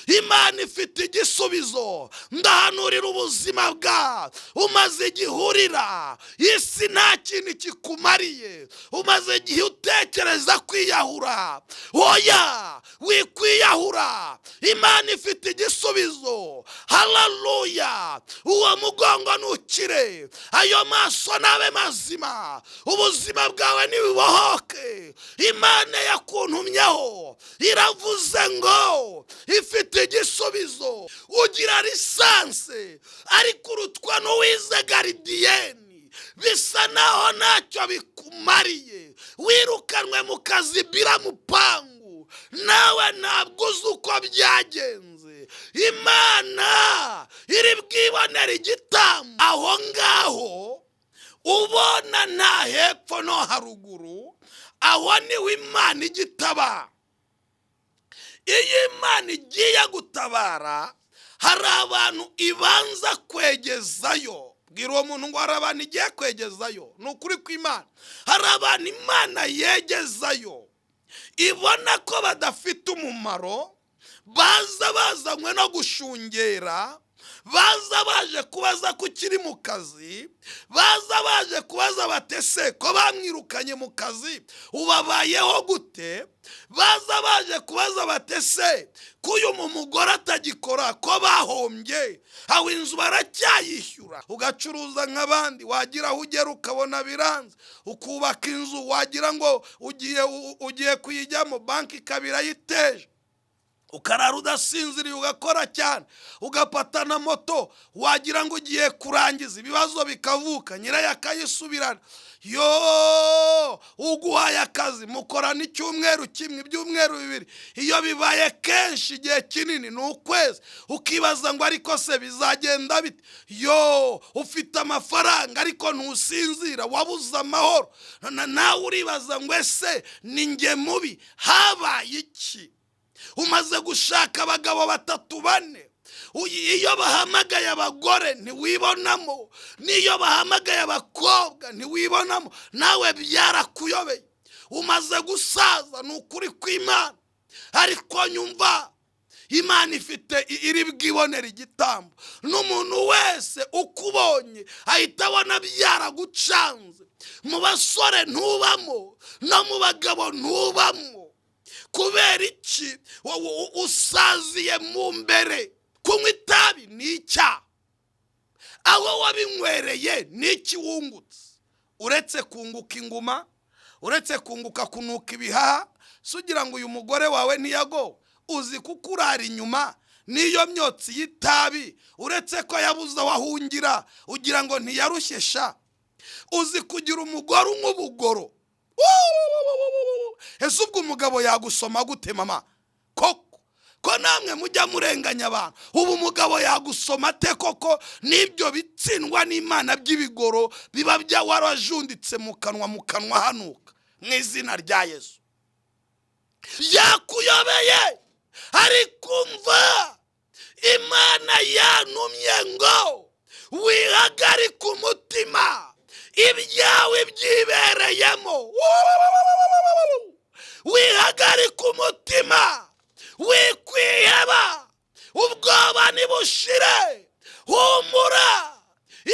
Imana ifite igisubizo. Ndahanurira ubuzima bwa umaze igihurira, isi nta kintu kikumariye, umaze igihe utekereza kwiyahura. Oya, wikwiyahura, Imana ifite igisubizo. Haleluya. Uwo mugongo nukire, ayo maso nabe mazima, ubuzima bwawe nibubohoke. Imana yakuntumyeho iravuze ngo ifite igisubizo. Ugira lisanse ariko urutwa n'uwize garidiyeni, bisa naho ntacyo bikumariye, wirukanwe mu kazi bira mupangu, nawe ntabwo uzi uko byagenze. Imana iri bwibonera igitambo aho ngaho, ubona nta hepfo no haruguru, aho niho Imana igitabara. Iyo Imana igiye gutabara, hari abantu ibanza kwegezayo. Bwira uwo muntu ngo hari abantu igiye kwegezayo. Ni ukuri kw'Imana, hari abantu Imana yegezayo, ibona ko badafite umumaro, baza bazanywe no gushungera, baza baje kubaza ko ukiri mu kazi, baza baje kubaza batese ko bamwirukanye mu kazi ubabayeho gute, baza baje kubaza batese ko uyu mugore atagikora, ko bahombye, aho inzu baracyayishyura. Ugacuruza nk'abandi, wagira aho ugera ukabona biranze, ukubaka inzu wagira ngo ugiye kuyijyamo, banki ikabira yiteje, ukarara udasinziriye, ugakora cyane, ugapata na moto, wagira ngo ugiye kurangiza, ibibazo bikavuka, nyirayo akayisubirana. Yo, uguhaye akazi mukorana icyumweru kimwe, ibyumweru bibiri, iyo bibaye kenshi igihe kinini ni ukwezi, ukibaza ngo ariko se bizagenda bite? Yo, ufite amafaranga ariko ntusinzira, wabuze amahoro, nawe uribaza ngo ese ni nge mubi, habaye iki? Umaze gushaka abagabo 3 4, iyo bahamagaye abagore ntiwibonamo, niyo bahamagaye abakobwa ntiwibonamo, nawe byarakuyobeye. Umaze gusaza, ni ukuri kw'Imana, ariko nyumva, Imana ifite iri bwibonera igitambo. N'umuntu wese ukubonye ahita abona byaragucanze. Mu basore ntubamo, no mu bagabo ntubamo. Kubera iki? Usaziye mu mbere. Kunywa itabi ni icyaha, aho wabinywereye ni iki wungutse? Uretse kunguka inguma, uretse kunguka kunuka ibihaha, sugira ngo uyu mugore wawe ntiyagowe, uzi kukurara inyuma niyo myotsi y'itabi, uretse ko yabuze wahungira, ugira ngo ntiyarushesha. Uzi kugira umugore nk'ubugoro. Ese ubwo umugabo yagusoma gute mama? Ko namwe mujya murenganya abantu. Ubu umugabo yagusoma ate koko? Nibyo bitsindwa n'Imana by'ibigoro biba bya warajunditse mu kanwa hanuka, mu izina rya Yesu. Yakuyobeye, ariko umva, Imana yantumye ngo wihagarike umutima, ibyawe byibereyemo. Wihagarike umutima, wikwiheba, ubwoba nibushire, humura,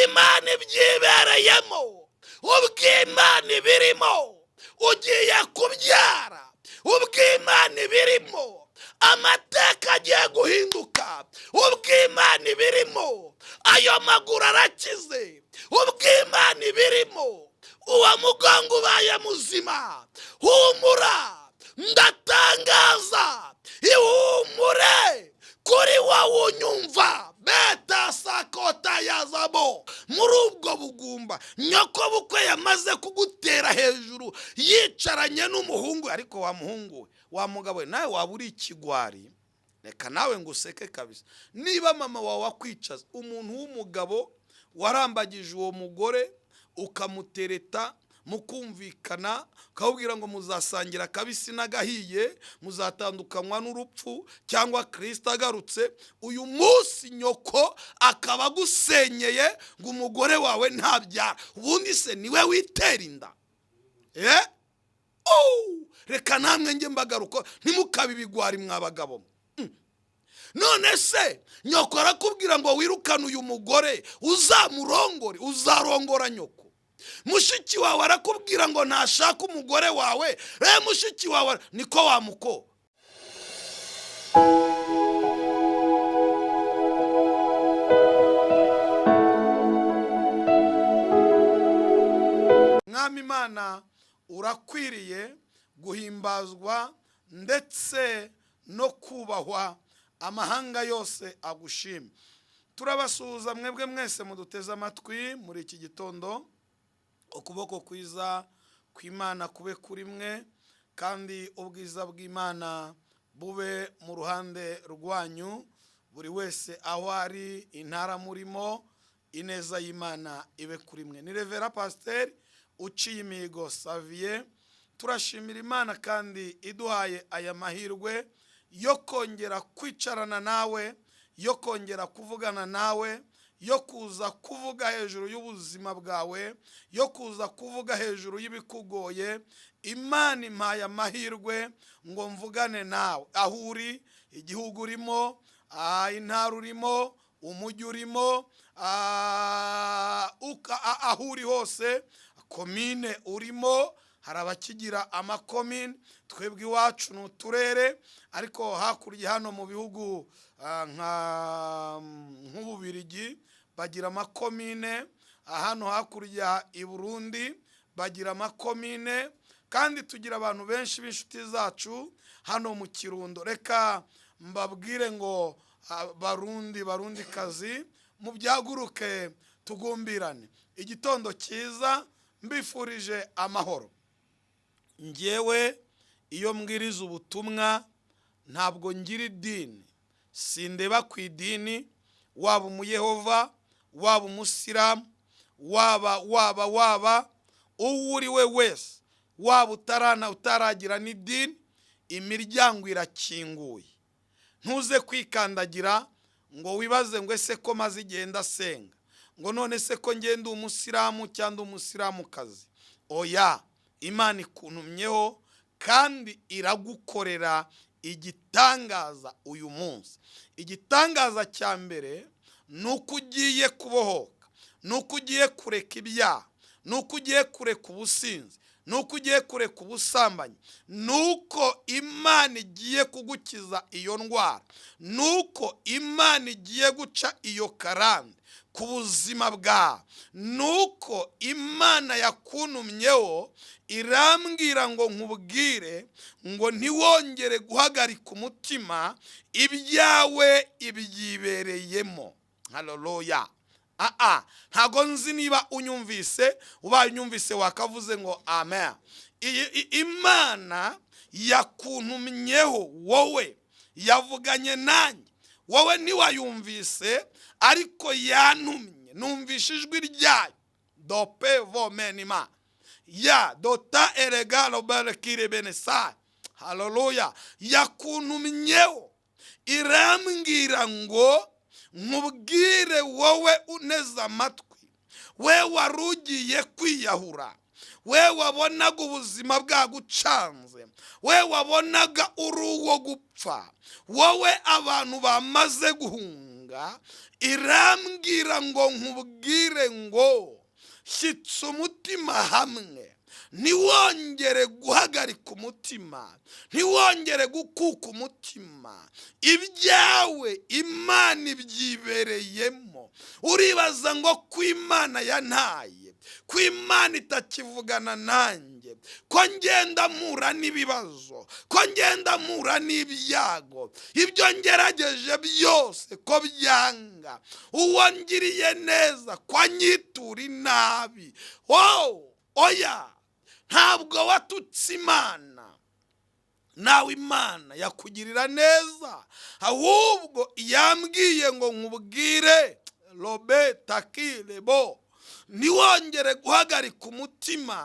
Imana ibyibereyemo, ubw'Imana ibirimo, ugiye kubyara, ubw'Imana ibirimo, amateka agiye guhinduka, ubw'Imana ibirimo, ayo maguru arakize, ubw'Imana ibirimo, uwo mugongo ubaye muzima. Humura, ndatangaza ihumure kuri wowe unyumva. Beta sakota yazabo, muri ubwo bugumba nyoko bukwe yamaze kugutera hejuru, yicaranye n'umuhungu. Ariko wa muhungu, wa mugabo we, nawe waba uri ikigwari, reka nawe nguseke kabisa. Niba mama wawe wakwicaza, umuntu w'umugabo warambagije uwo mugore, ukamutereta, mukumvikana, ukabwira ngo muzasangira kabisi n'agahiye, muzatandukanywa n'urupfu cyangwa Kristo agarutse, uyu munsi nyoko akaba gusenyeye ngo umugore wawe ntabyara, ubundi se niwe witera inda? Reka namwe nge mbagaruko, ntimukabe ibigwari mwabagabo. none se nyoko arakubwira ngo wirukane uyu mugore uzamurongore, uzarongora nyoko. Mushiki wawe arakubwira ngo ntashaka umugore wawe, mushiki wawe niko wamuko. Mwami Imana urakwiriye guhimbazwa ndetse no kubahwa, amahanga yose agushima. Turabasuhuza mwebwe mwese muduteze amatwi muri iki gitondo. Ukuboko kwiza kw'Imana kube kuri mwe, kandi ubwiza bw'Imana bube mu ruhande rwanyu, buri wese aho ari, intara murimo, ineza y'Imana ibe kuri mwe. Ni Revera Pasteur uciye imihigo Xavier. Turashimira Imana kandi iduhaye aya mahirwe yo kongera kwicarana nawe, yo kongera kuvugana nawe, yo kuza kuvuga hejuru y'ubuzima bwawe, yo kuza kuvuga hejuru y'ibikugoye. Imana impaye amahirwe ngo mvugane nawe aho uri, igihugu urimo, intara urimo, umujyi urimo, aho uri hose, komine urimo. Hari abakigira amakomine, twebwe iwacu ni uturere, ariko hakurya hano mu bihugu nk'Ububirigi bagira amakomine, hano hakurya i Burundi bagira amakomine, kandi tugira abantu benshi b'inshuti zacu hano mu Kirundo. Reka mbabwire ngo barundikazi mubyaguruke tugumbirane. Igitondo cyiza, mbifurije amahoro. Njyewe iyo mbwiriza ubutumwa ntabwo ngira idini, sindeba ku idini, waba umuyehova, waba umusilamu, waba uwo uri we wese, waba utaragira n'idini, imiryango irakinguye. Ntuze kwikandagira ngo wibaze ngo ese ko maze igenda senga, ngo none se ko ngenda umusilamu cyangwa umusilamukazi. Oya, Imana ikuntumyeho kandi iragukorera igitangaza uyu munsi. Igitangaza cya mbere nuko ugiye kubohoka, nuko ugiye kureka ibyaha, nuko ugiye kureka ubusinzi, nuko ugiye kureka ubusambanyi, nuko Imana igiye kugukiza iyo ndwara, nuko Imana igiye guca iyo karande ku buzima bwawe, nuko Imana yakuntumyeho irambwira ngo nkubwire ngo ntiwongere guhagarika umutima, ibyawe ibyibereyemo. Haleluya. Ntago nzi niba unyumvise, ubaye unyumvise wakavuze ngo amen. Imana yakuntumyeho wowe, yavuganye nanjye, wowe ntiwayumvise ariko yantumye. Numvishe ijwi ryayo, dope vomenima ya dota eregalo barakire benesa. Haleluya. Yakuntumyeho irambwira ngo nkubwire wowe uneze amatwi, we warugiye kwiyahura, we wabonaga ubuzima bwagucanze, we wabonaga uri uwo gupfa, wowe abantu bamaze guhunga, irambwira ngo nkubwire ngo shyitsa umutima hamwe, ntiwongere guhagarika umutima, ntiwongere gukuka umutima. Ibyawe Imana ibyibereyemo. Uribaza ngo ko Imana yantaye, ko Imana itakivugana nanjye, ko ngenda mpura n'ibibazo, ko ngenda mpura n'ibyago, ibyo ngerageje byose ko byanga, uwo ngiriye neza ko anyitura inabi. Oya, ntabwo watutse Imana, nawe Imana yakugirira neza, ahubwo yambwiye ngo nkubwire robe takirebo, ntiwongere guhagarika umutima,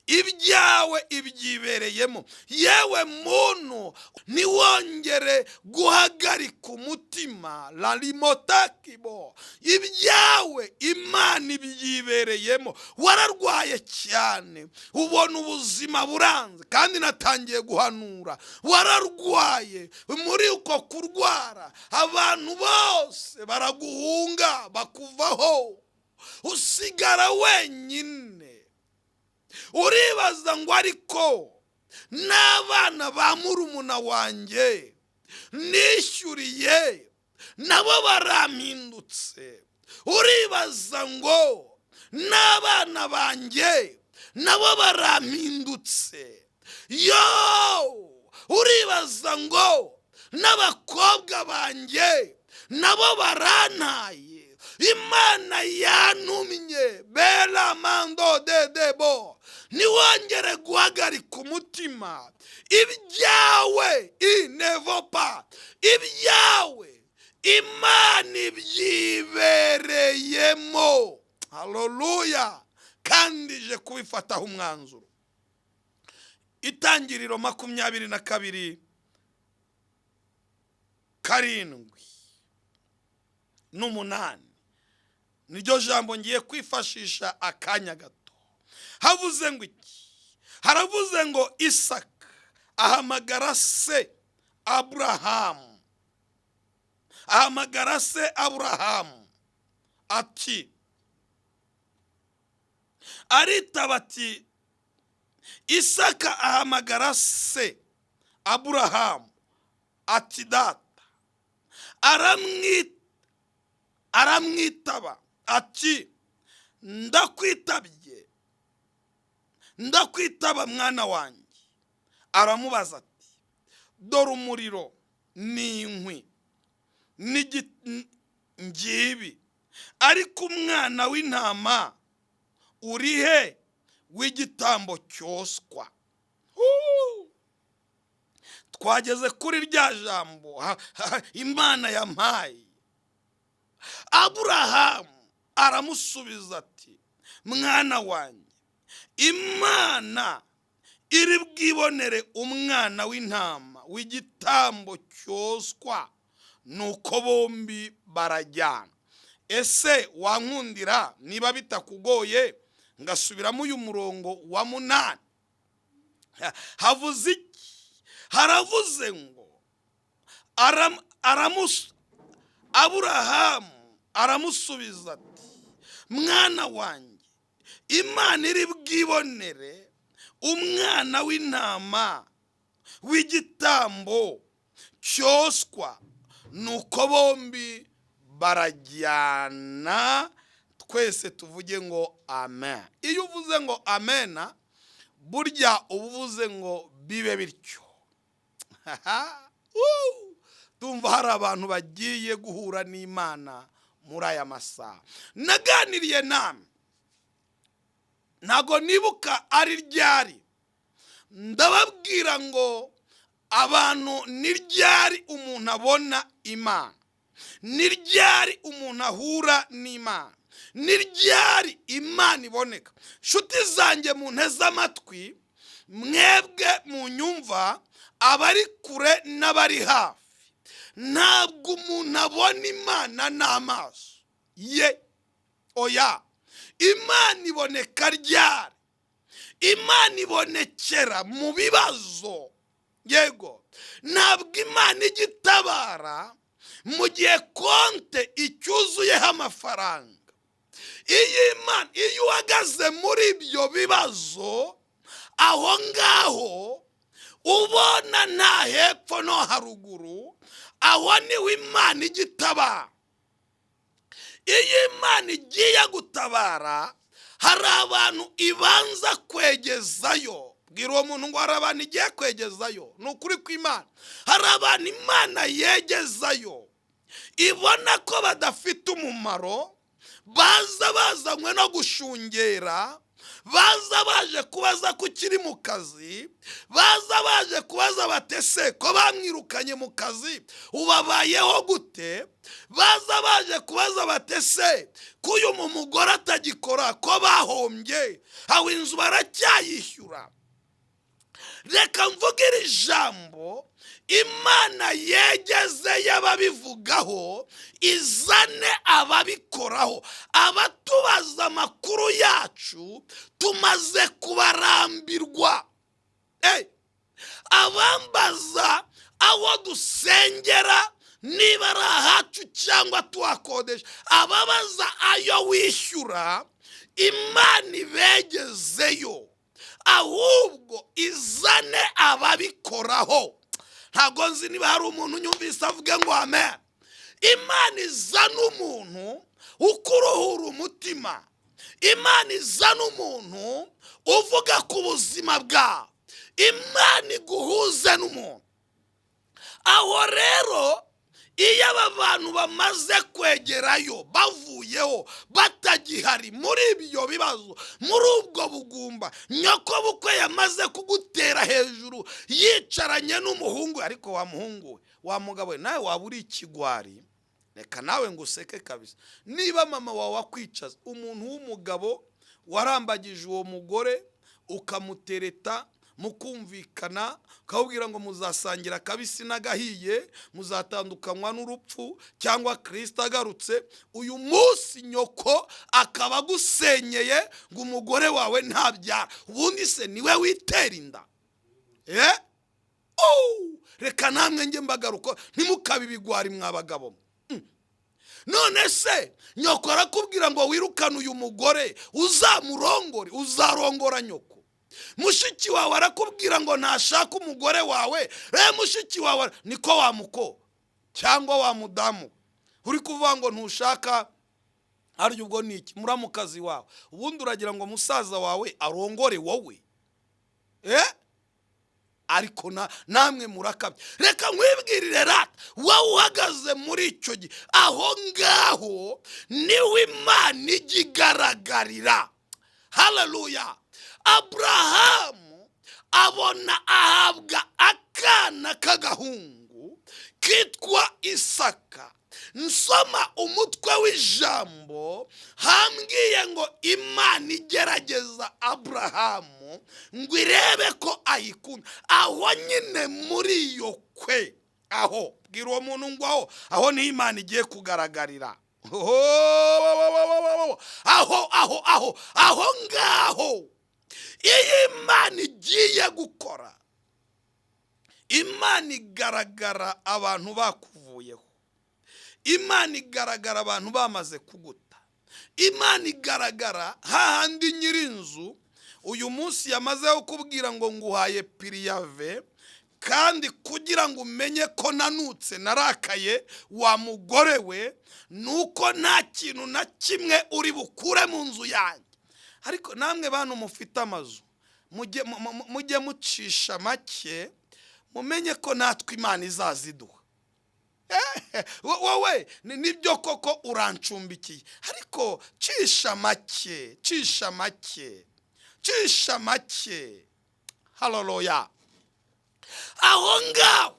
ibyawe ibyibereyemo. Yewe muntu, ntiwongere guhagarika umutima, mutima larimotakibo ibyawe Imana ibyibereyemo. Wararwaye cyane ubona ubuzima buranze kandi natangiye guhanura. Wararwaye, muri uko kurwara abantu bose baraguhunga bakuvaho, usigara wenyine. Uribaza ngo ariko n'abana ba murumuna wanjye nishyuriye nabo barampindutse. Uribaza ngo n'abana banjye nabo barampindutse. Uribaza ngo n'abakobwa banjye nabo barantaye. Imana yantumye bela mando dedebo, niwongere guhagarika umutima. Ibyawe inevopa, ibyawe Imana ibyibereyemo. Haleluya. Kandi je kubifataho umwanzuro. Itangiriro 22:7-8 niryo jambo ngiye kwifashisha akanya gato. Havuze ngo iki? Haravuze ngo Isaka ahamagara se Aburahamu. Ahamagara se Aburahamu ati, aritaba ati, Isaka ahamagara se Aburahamu ati, data. Aramwitaba ati, ndakwitaba mwana wanjye. Aramubaza ati, dore umuriro n'inkwi ngibi, ariko umwana w'intama urihe w'igitambo cyoswa? Twageze kuri rya jambo Imana yampaye. Aburahamu aramusubiza ati, mwana wanjye, Imana iri bwibonere umwana w'intama w'igitambo cyoswa, nuko bombi barajyana. Ese wankundira niba bitakugoye ngasubiramo uyu murongo wa 8? Havuze iki? Haravuze ngo Aburahamu aramusubiza ati, mwana wanjye, Imana iri bwibonere umwana w'intama w'igitambo cyoswa, nuko bombi barajyana. Twese tuvuge ngo amen. Iyo uvuze ngo amena, burya uvuze ngo bibe bityo. Tumva hari abantu bagiye guhura n'Imana muri aya masaha. Naganiriye namwe, ntago nibuka ari ryari, ndababwira ngo abantu ni ryari umuntu abona Imana, ni ryari umuntu ahura n'Imana, ni ryari Imana iboneka. Nshuti zanjye munteze amatwi, mwebwe munyumva, abari kure n'abari hafi, ntabwo umuntu abona Imana n'amaso ye. Oya, Imana iboneka ryari? Imana ibonekera mu bibazo. Yego, ntabwo Imana igitabara mu gihe konte icyuzuyeho amafaranga. Iyo uhagaze muri ibyo bibazo, aho ngaho ubona nta hepfo no haruguru, aho niho Imana igitabara. Iyo Imana igiye gutabara, hari abantu ibanza kwegezayo. Bwira uwo muntu ngo hari abantu igiye kwegezayo. Ni ukuri kw'Imana. Hari abantu Imana yegezayo, ibona ko badafite umumaro, baza bazanywe no gushungera, baza baje kubaza ko ukiri mu kazi, baza baje kubaza batese ko bamwirukanye mu kazi ubabayeho gute, baza baje kubaza batese ko uyu mugore atagikora, ko bahombye, aho inzu baracyayishyura. reka mvugira ijambo Imana yegeze y'ababivugaho izane ababikoraho. Abatubaza amakuru yacu tumaze kubarambirwa. Abambaza aho dusengera niba ari ahacu cyangwa tuhakodesha, ababaza ayo wishyura, Imana ibegezeyo ahubwo izane ababikoraho. Ntago nzi niba hari umuntu unyumvise avuge ngo amen. Imana izana umuntu ukuruhura umutima. Imana izana umuntu uvuga ku buzima bwawe. Imana iguhuze n'umuntu. Aho rero iyo aba bantu bamaze kwegerayo bavuyeho batagihari muri ibyo bibazo, muri ubwo bugumba, nyoko bukwe yamaze kugutera hejuru yicaranye n'umuhungu. Ariko wa muhungu we, wa mugabo we, nawe waba uri ikigwari, reka nawe nguseke kabisa. Niba mama wawe wakwicaza umuntu w'umugabo warambagije uwo mugore ukamutereta mukumvikana, ukabwira ngo muzasangira kabisi n'agahiye, muzatandukanywa n'urupfu cyangwa Kristo agarutse, uyu munsi nyoko akaba gusenyeye ngo umugore wawe ntabyara, ubundi se niwe witera inda? Reka namwe nge mbagaruko ntimukabibigwari mwabagabo. None se nyoko arakubwira ngo wirukane uyu mugore uzamurongore, uzarongora nyoko? Mushiki wawe arakubwira ngo ntashaka umugore wawe, mushiki wawe niko wamuko cyangwa wa mudamu uri kuvuga ngo ntushaka, ari ubwo niki muramukazi wawe, ubundi uragira ngo musaza wawe arongore wowe? Ariko namwe murakabye. Reka nkwibwirire rata, wowe uhagaze muri icyo gihe, aho ngaho niwe Imana igigaragarira. Haleluya. Abrahamu abona ahabwa akana k'agahungu kitwa Isaka. Nsoma umutwe w'ijambo hambwiye ngo Imana igerageza Abrahamu ngo irebe ko ayikunda. Aho nyine muri iyo kwe, aho bwira uwo muntu ngo aho ni Imana igiye kugaragarira. Aho ngaho iyo Imana igiye gukora, Imana igaragara abantu bakuvuyeho, Imana igaragara abantu bamaze kuguta, Imana igaragara hahandi nyirinzu uyu munsi yamazeho kubwira ngo nguhaye piriyave, kandi kugira ngo umenye ko nanutse narakaye wa mugore we, nuko nta kintu na kimwe uri bukure mu nzu yanjye. Ariko namwe bantu mufite amazu, mujye mucisha make, mumenye ko natwe Imana izaziduha. Wowe nibyo koko urancumbikiye, ariko cisha make, cisha make, cisha make. Haleluya. Aho ngaho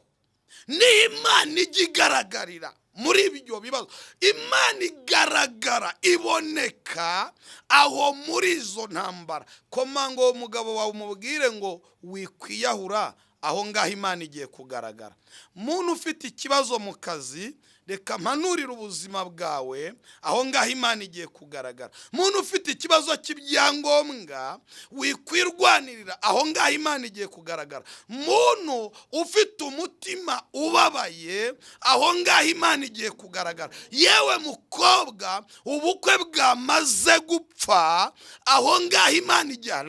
ni Imana igigaragarira muri ibyo bibazo. Imana igaragara, iboneka aho muri izo ntambara. Koma ngo umugabo wawe umubwire ngo wikwiyahura, aho ngaho Imana igiye kugaragara. Muntu ufite ikibazo mu kazi, reka mpanurira ubuzima bwawe, aho ngaho Imana igiye kugaragara. Muntu ufite ikibazo cy'ibyangombwa, wikwirwanirira, aho ngaho Imana igiye kugaragara. Muntu ufite umutima ubabaye, aho ngaho Imana igiye kugaragara. Yewe mukobwa ubukwe bwamaze gupfa, aho ngaho Imana igiye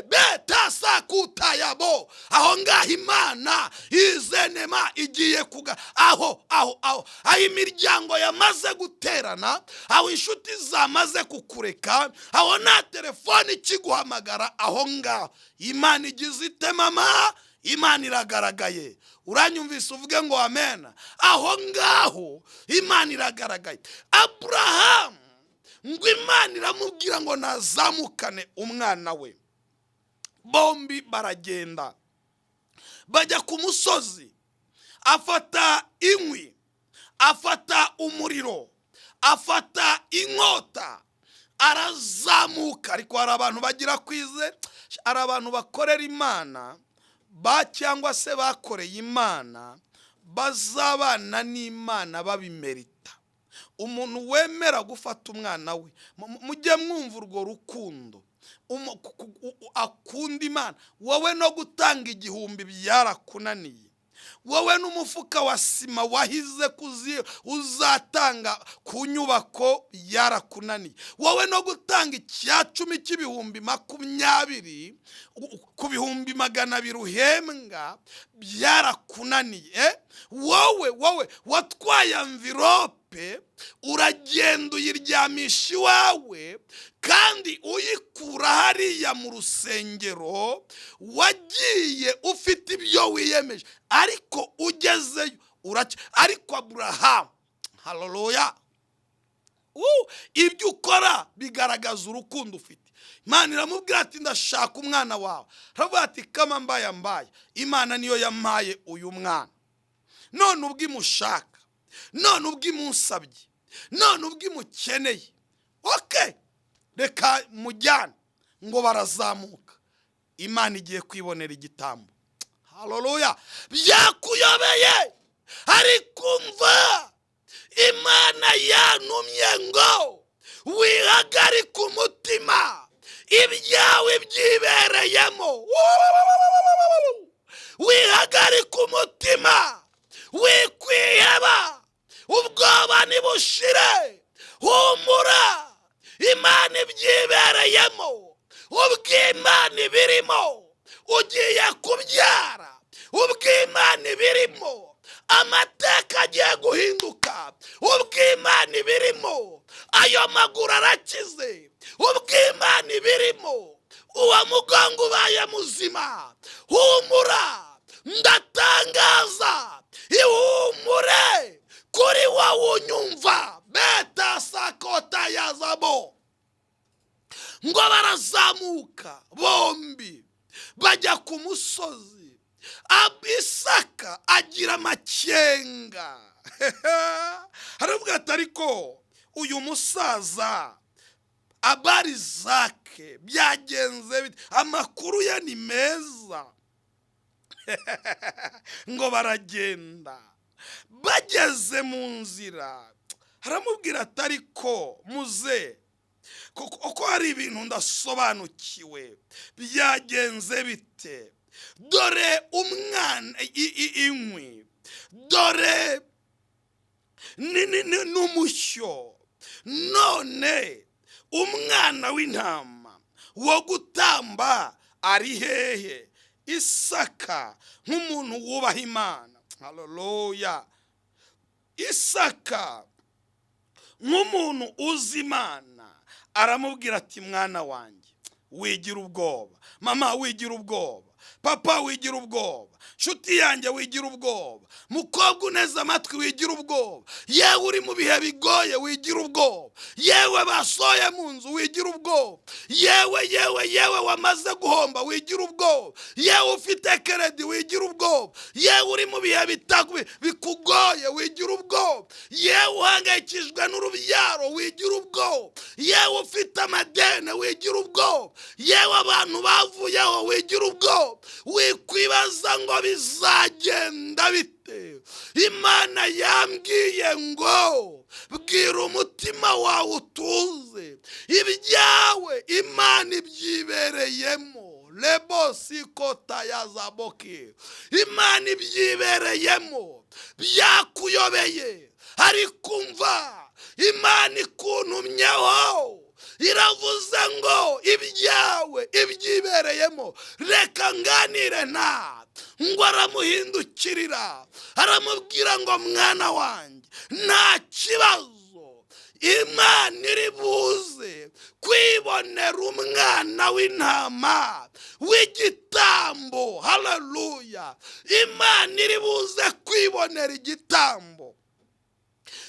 beta sakutayabo, aho ngaho Imana izenema igiye kugaragara. Aho imiryango yamaze guterana, aho inshuti zamaze kukureka, aho nta telefone ikiguhamagara, aho ngaho Imana igize ite mama? Imana iragaragaye. Uranyumvise uvuge ngo amen. Aho ngaho Imana iragaragaye. Abrahamu ngo Imana iramubwira ngo nazamukane umwana we. Bombi baragenda bajya ku musozi, afata inkwi, afata umuriro, afata inkota, arazamuka. Ariko hari abantu bagira kwize, hari abantu bakorera Imana cyangwa se bakoreye Imana bazabana n'Imana babimerita. Umuntu wemera gufata umwana we, mujye mwumva urwo rukundo, akunda Imana. Wowe no gutanga 1000 byarakunaniye, wowe n'umufuka wa sima wahize uzatanga ku nyubako yarakunaniye, wowe no gutanga 10 cy'ibihumbi 20 ku bihumbi 200 uhembwa byarakunaniye. Wowe watwaye envelope uragenda uyiryamisha iwawe, kandi uyikura hariya mu rusengero, wagiye ufite ibyo wiyemeje, ariko ugezeyo ariko Aburahamu, haleluya, ibyo ukora bigaragaza urukundo ufite. Imana iramubwira ati ndashaka umwana wawe. Aravuga ati kama mbaye Imana niyo yampaye uyu mwana, none ubwimushaka, none ubwimusabye, none ubwimukeneye, okay, reka mujyane. Ngo barazamuka, Imana igiye kwibonera igitambo. Haleluya. Byakuyobeye, ariko umva, Imana yantumye ngo wihagarike umutima, ibyawe byibereyemo. Wihagarike umutima, wikwiheba, ubwoba nibushire, humura, Imana ibyibereyemo, ubw'Imana ibirimo, ugiye kubyara, ubw'Imana ibirimo, amateka agiye guhinduka, ubw'Imana ibirimo, ayo maguru arakize, ubw'Imana ibirimo, uwo mugongo ubaye muzima. Humura, ndatangaza ihumure kuri wowe unyumva. Beta sakota yazabo. Ngo barazamuka bombi bajya ku musozi. Isaka agira amakenga. Haravuga ati ariko uyu musaza abari zake byagenze bite? Amakuru ya ni meza. Ngo baragenda, bageze mu nzira, haramubwira ati ariko muze, kuko hari ibintu ndasobanukiwe, byagenze bite? Dore umwana inkwi, dore n'umushyo, none umwana w'intama wo gutamba ari hehe? Isaka nk'umuntu wubaha Imana, haleluya, Isaka nk'umuntu uzi Imana aramubwira ati mwana wanjye wigira ubwoba, mama wigira ubwoba, papa wigira ubwoba, nshuti yanjye wigira ubwoba, mukobwa uneze amatwi wigira ubwoba, yewe uri mu bihe bigoye wigira ubwoba, yewe basoye mu nzu wigira ubwoba, yewe wamaze guhomba wigira ubwoba, yewe ufite keredi wigira ubwoba, yewe uri mu bihe bikugoye wigira ubwoba, yewe uhangayikishijwe n'urubyaro wigira ubwoba, yewe ufite amadeni wigira ubwoba, yewe abantu bavuyeho wigira ubwoba, wikwibaza ngo bizagenda bite? Imana yambwiye ngo bwira umutima wawe utuze, ibyawe Imana ibyibereyemo. Lebosi kota yazaboki, Imana ibyibereyemo. Byakuyobeye, ariko umva, Imana ikuntumyeho, iravuze ngo ibyawe ibyibereyemo. Reka nganire na ngo aramuhindukirira, aramubwira ngo mwana wanjye nta kibazo, Imana iri buze kwibonera umwana w'intama w'igitambo. Haleluya, Imana iri buze kwibonera igitambo.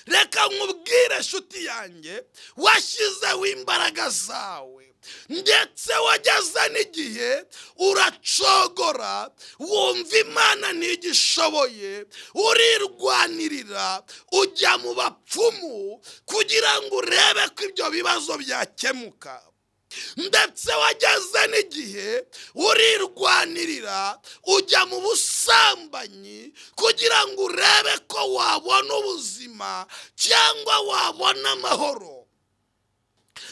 Reka nkubwire nshuti yanjye, washyizeho imbaraga zawe, ndetse wageze n'igihe uracogora, wumva Imana ntigishoboye, urirwanirira, uragenda ujya mu bapfumu kugira ngo urebe ko ibyo bibazo byakemuka, ndetse wageze n'igihe urirwanirira ujya mu busambanyi kugira ngo urebe ko wabona ubuzima cyangwa wabona amahoro.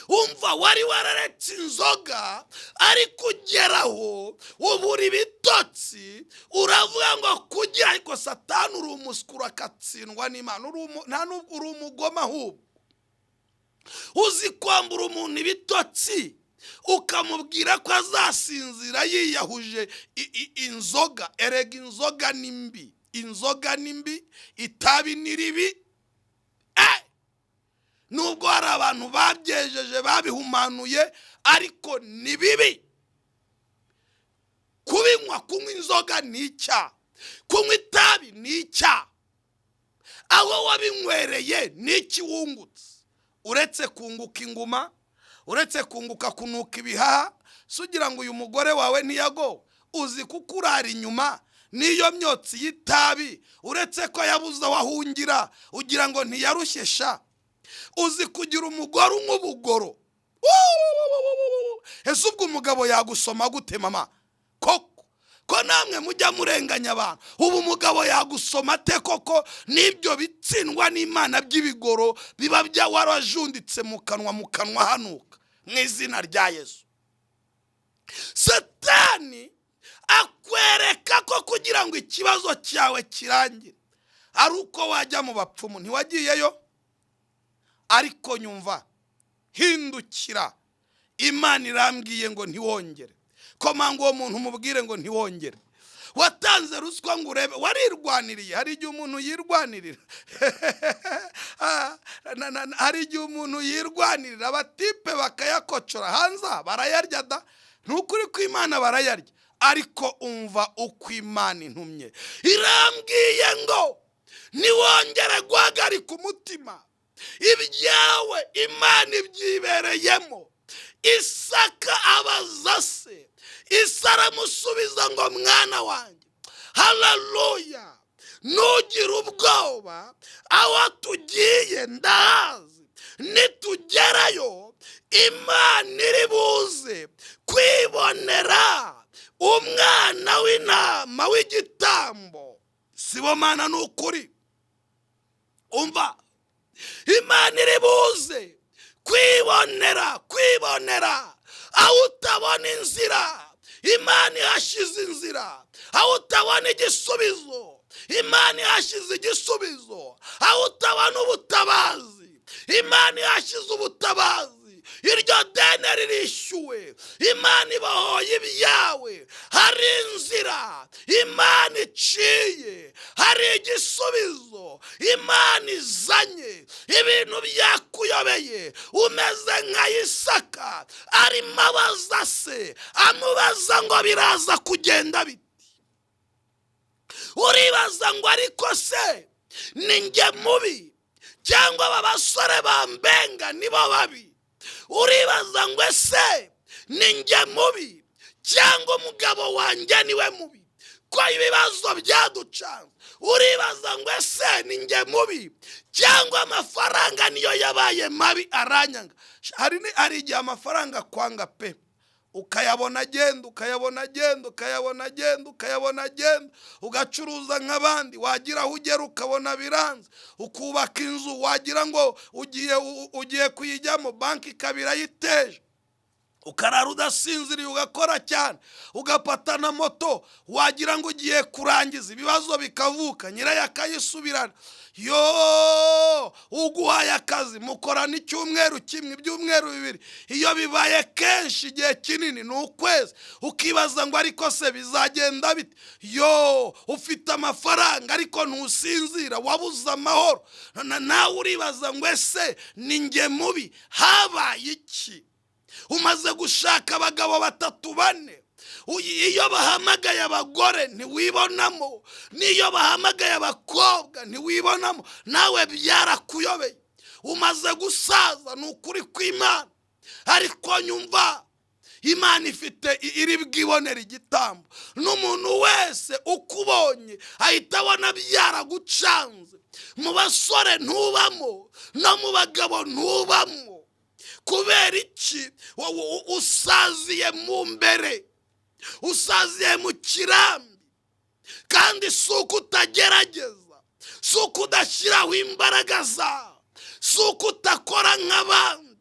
Umva, wari wararetse inzoga ariko ugeraho ubura ibitotsi, uravuga ngo kugira, ariko Satani uri umuswa akatsindwa n'Imana, nta nubwo uri umugome ahubwo uzi kwambura umuntu ibitotsi ukamubwira ko azasinzira yiyahuje inzoga. Erega inzoga ni mbi, inzoga ni mbi, itabi ni ribi. Nubwo hari abantu babyejeje babihumanuye, ariko ni bibi. Kunywa inzoga ni icyaha, kunywa itabi ni icyaha. Aho wabinywereye ni iki wungutse? Uretse kunguka inguma, uretse kunguka kunuka ibihaha, sugira ngo uyu mugore wawe ntiyago uzi kukurara inyuma niyo myotsi y'itabi, uretse ko yabuze wahungira ugira ngo ntiyarushesha. Uzi kugira umugore nk'ubugoro. Ese ubwo umugabo yagusoma gute mama? Ko namwe mujya murenganya abantu. Ubu umugabo yagusoma ate koko? Nibyo bitsindwa n'Imana by'ibigoro biba warajunditse mu kanwa hanuka mu izina rya Yesu. Satani akwereka ko kugira ngo ikibazo cyawe kirangire ari uko wajya mu bapfumu. Ntiwagiyeyo? Ariko nyumva, hindukira. Imana irambwiye ngo ntiwongere. Komanga uwo muntu umubwire ngo ntiwongere. Watanze ruswa ngo urebe, warirwaniriye. Hari igihe umuntu yirwanirira. Hari igihe umuntu yirwanirira, abatipe bakayakocora hanze barayarya da. Nukuri ko Imana barayarya. Ariko umva uko Imana intumye. Irambwiye ngo ntiwongere guhagarika umutima. Ibyawe Imana ibyibereyemo. Isaka abaza se, Isa aramusubiza ngo mwana wanjye, haleluya, nugira ubwoba, aho tugiye ndahazi. Nitugerayo Imana iri buze kwibonera umwana w'intama w'igitambo. Sibo Mana n'ukuri. Umva, Imana iri buze kwibonera aho utabona inzira, Imana ihashize inzira. Aho utabona igisubizo, Imana ihashize igisubizo. Aho utabona ubutabazi, Imana ihashize ubutabazi. Iryo deni ririshyuwe, Imana ibahoye ibyawe. Hari inzira Imana iciye, hari igisubizo Imana izanye. Ibintu byakuyobeye umeze nka Isaka arimo abaza se, amubaza ngo biraza kugenda biti. Uribaza ngo ariko se ni njye mubi cyangwa aba basore bambenga nibo babi? Uribaza ngo ese ni njye mubi cyangwa umugabo wanjye niwe mubi ko ibibazo byaducanze? Uribaza ngo ese ni njye mubi cyangwa amafaranga niyo yabaye mabi aranyanga? Hari igihe amafaranga kwanga pe, ukayabona agenda, ugacuruza nk'abandi, wagira aho ugera ukabona biranze, ukubaka inzu wagira ngo ugiye kuyijyamo, banki ikabira yiteje, ukarara udasinziriye, ugakora cyane, ugapatana moto, wagira ngo ugiye kurangiza, ibibazo bikavuka, nyirayo akayisubirana. Uguhaye akazi mukorana icyumweru kimwe, ibyumweru bibiri, iyo bibaye kenshi igihe kinini ni ukwezi, ukibaza ngo ariko se bizagenda bite? Ufite amafaranga ariko ntusinzira, wabuze amahoro. Nawe uribaza ngo ese ni njye mubi? Habaye iki? Umaze gushaka abagabo 3 4, iyo bahamagaye abagore ntiwibonamo, niyo bahamagaye abakobwa ntiwibonamo. Nawe byarakuyobeye, umaze gusaza. Ni ukuri kw'Imana. Ariko nyumva, Imana ifite iri bwibonera igitambo. N'umuntu wese ukubonye ahita abona byaragucanze. Mu basore ntubamo, no mu bagabo ntubamo. Kubera iki? Usaziye mu mbere, usaziye mu kirambi. Kandi si uko utagerageza, si uko udashyiraho imbaraga zawe, si uko utakora nk'abandi.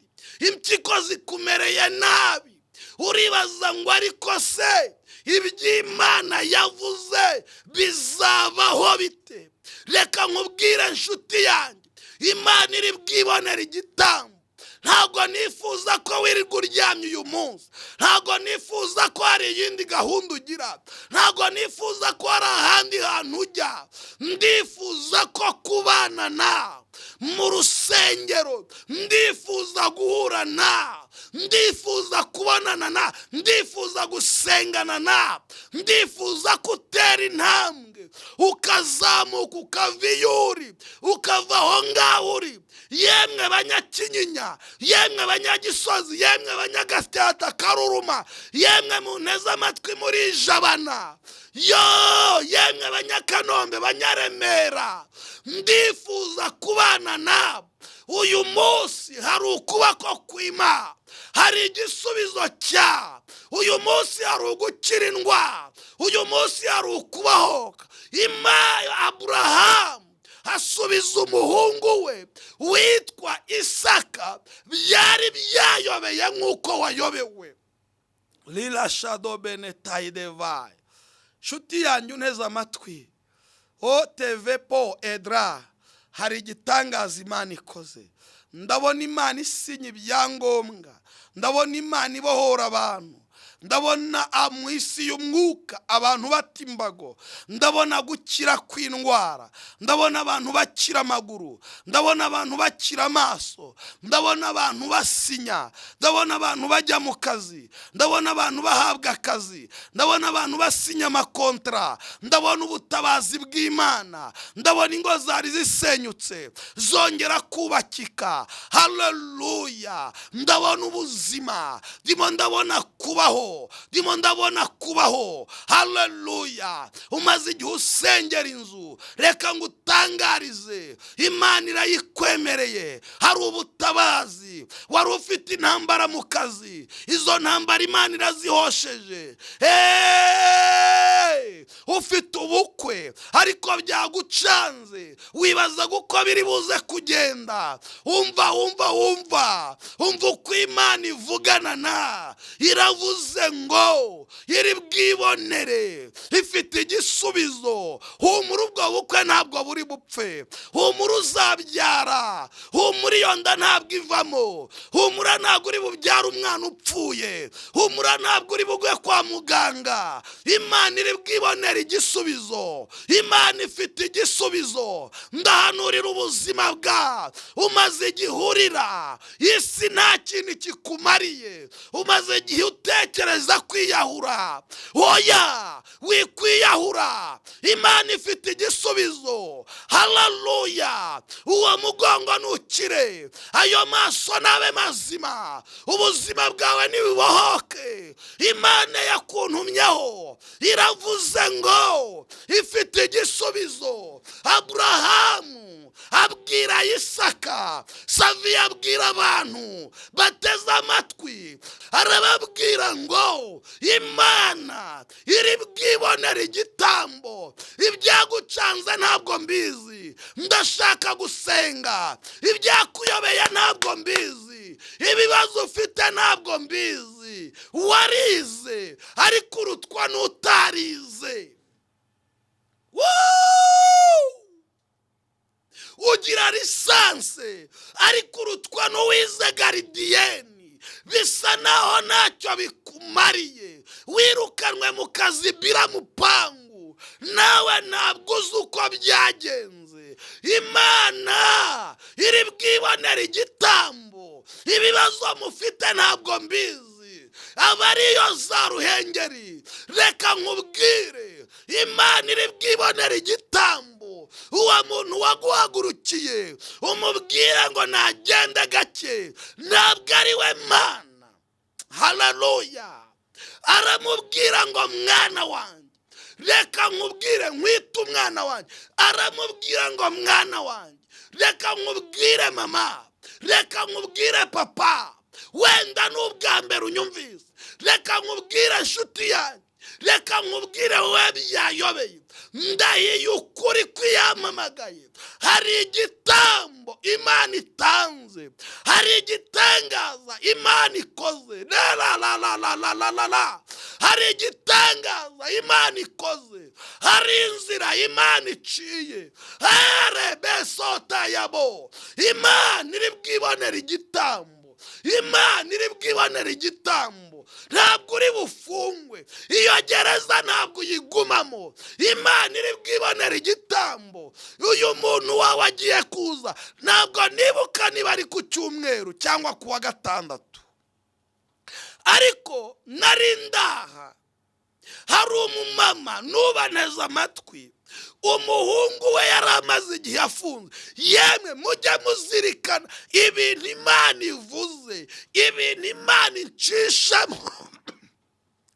Impyiko zikumereye nabi, uribaza ngo ariko se iby'Imana yavuze bizabaho bite? Reka nkubwire nshuti yanjye, Imana iri bwibonera igitambo. Ntabwo nifuza ko wirirwa uryamye uyu munsi, ntabwo nifuza ko hari iyindi gahunda ugira, ntabwo nifuza ko hari ahandi hantu ujya. Ndifuza ko kubana nawe mu rusengero, ndifuza guhura nawe, ndifuza kubonana nawe, ndifuza gusengana nawe, ndifuza gutera intambwe ukazamuka ukava iyo uri, ukava aho ngaho uri. Yemwe banyakinyinya, yemwe banyagisozi, yemwe banyagasyata Karuruma, yemwe munteze amatwi muri Jabana, yemwe banyakanombe, banyaremera, ndifuza kubana nabo. Uyu munsi hari ukuboko kw'Imana, hari igisubizo cya. Uyu munsi hari ugukira indwara, uyu munsi hari ukubahoka. Imana Aburahamu asubiza umuhungu we witwa Isaka, byari byayobeye nk'uko wayobewe. Lila shado benetaidevai. Shuti yanyu nteze amatwi, o TV po edra, hari igitangaza Imana ikoze. Ndabona Imana isinya ibyangombwa, ndabona Imana ibohora abantu, ndabona mu isi y'umwuka abantu batimbago, ndabona gukira kw'indwara, ndabona abantu bakira amaguru, ndabona abantu bakira amaso, ndabona abantu basinya, ndabona abantu bajya mu kazi, ndabona abantu bahabwa akazi, ndabona abantu basinya amakontra, ndabona ubutabazi bw'Imana, ndabona ingo zari zisenyutse zongera kubakika. Haleluya! Ndabona ubuzima, ndimo ndabona kubaho, ndimo ndabona kubaho. Haleluya! Umaze igihe usengera inzu, reka ngutangarize, Imana irayikwemereye. Hari ubutabazi. Wari ufite intambara mu kazi, izo ntambara Imana irazihosheje. Ufite ubukwe ariko byagucanze, wibaza uko biri buze kugenda. Umva uko Imana ivugana na, iravuze ngo iri bwibonere, ifite igisubizo. Humura, ubwo bukwe ntabwo buri bupfe. Humura, uzabyara. Humura, iyo nda ntabwo ivamo. Humura, ntabwo uri bubyara umwana upfuye. Humura, ntabwo uri bugwe kwa muganga. Imana iri bwibonere igisubizo. Imana ifite igisubizo. Ndahanurira ubuzima bwa umaze igihurira, isi nta kintu kikumariye, umaze igihe utekereza kwiyahura. Oya, wikwiyahura. Imana ifite igisubizo. Haleluya! Uwo mugongo nukire, ayo maso nabe mazima, ubuzima bwawe nibubohoke. Imana yakuntumyeho iravuze ngo ifite igisubizo. Aburahamu abwira Isaka, Savi abwira abantu bateze amatwi, arababwira ngo Imana iri bwibonera igitambo. Ibyagucanze ntabwo mbizi, ndashaka gusenga. Ibyakuyobeye ntabwo mbizi, ibibazo ufite ntabwo mbizi. Warize ariko urutwa n'utarize. Ugira lisanse ariko urutwa n'uwize garidiyeni. Bisa naho ntacyo bikumariye, wirukanwe mu kazi bira mupangu, nawe ntabwo uzi uko byagenze. Imana iri bwibonera igitambo. Ibibazo mufite ntabwo mbizi, aba ariyo za Ruhengeri. Reka nkubwire, Imana iri bwibonera igitambo. Uwo muntu waguhagurukiye umubwire ngo nagende gake, ntabwo ari we Mana. haleluya. Aramubwira ngo mwana wanjye, reka nkubwire nkwite umwana wanjye. Aramubwira ngo mwana wanjye, reka nkubwire mama, reka nkubwire papa, wenda n'ubwa mbere unyumvise. Reka nkubwire nshuti yanjye, reka nkubwire wowe byayobeye, ndahiye ukuri kwiyamamagaye. Hari igitambo Imana itanze, hari igitangaza Imana ikoze, hari igitangaza Imana ikoze, hari inzira Imana iciye. Besota yabo, Imana iri bwibonera igitambo, Imana iri bwibonera igitambo. Ntabwo uri bufungwe, iyo gereza ntabwo uyigumamo. Imana iri bwibonera igitambo. Uyu muntu wawe agiye kuza, ntabwo nibuka niba ari ku cyumweru cyangwa ku wa gatandatu, ariko nari ndaha, hari umumama nubaneza amatwi, umuhungu we yari amaze igihe afunze. Yemwe mujya muzirikana ibintu Imana ivuze, ibintu Imana icishamo.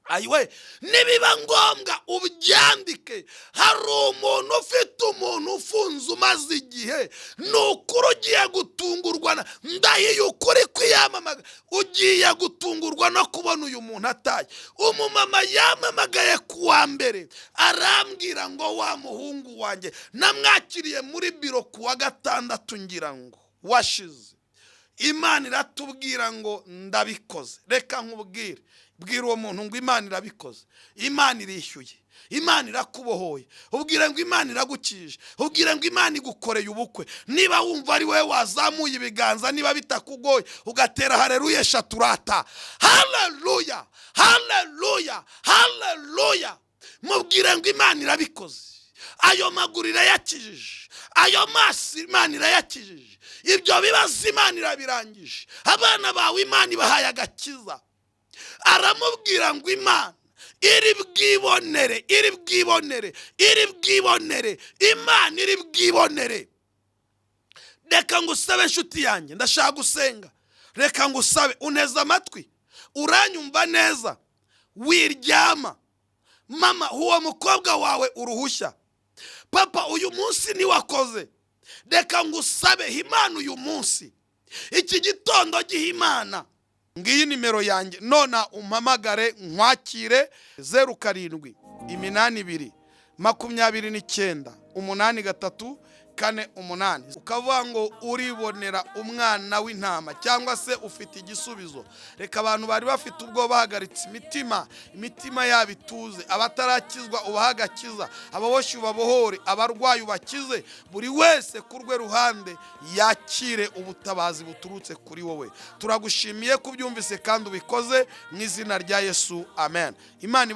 Ayiwe, nibiba ngombwa ubyandike. Hari umuntu ufite umuntu ufunze umaze igihe, nukuri ugiye gutungurwa. Ndahiye ukuri kwiyamamaga, ugiye gutungurwa no kubona uyu muntu ataye. Umumama yamamagaye kuwa mbere, arambwira ngo wa muhungu wanjye namwakiriye muri biro kuwa gatandatu ngira ngo washize. Imana iratubwira ngo ndabikoze. Reka nkubwire, bwira uwo muntu ngo Imana irabikoze, Imana irishyuye, Imana irakubohoye. Ubwire ngo Imana iragukije, ubwire ngo Imana igukoreye ubukwe. Niba wumva ari wowe wazamuye ibiganza, niba bitakugoye ugatera haleluya eshatu rata, haleluya, haleluya, haleluya. Mubwire ngo Imana irabikoze. Ayo maguru irayakijije, ayo maso Imana irayakijije, ibyo bibazo Imana irabirangije. Abana bawe Imana ibahaye agakiza. Aramubwira ngo Imana iri bwibonere, iri bwibonere, iri bwibonere, Imana iri bwibonere. Reka ngusabe nshuti yanjye, ndashaka gusenga. Reka ngusabe uneze amatwi, uranyumva neza, wiryama. Mama, uwo mukobwa wawe uruhushya. Papa, uyu munsi niwakoze. Reka ngusabe Imana uyu munsi, iki gitondo giha Imana. Ngiyi nimero yanjye, nona umpamagare nkwakire. 07 82 29 83 48. Ukavuga ngo uribonera umwana w'intama, cyangwa se ufite igisubizo. Reka abantu bari bafite ubwoba bahagaritse imitima yabo ituze. Abatarakizwa ubahagakiza, ababoshye ubabohore, abarwayi ubakize. Buri wese kurwe ruhande yakire ubutabazi buturutse kuri wowe. Turagushimiye kubyumvise kandi ubikoze mu izina rya Yesu, amen. Imana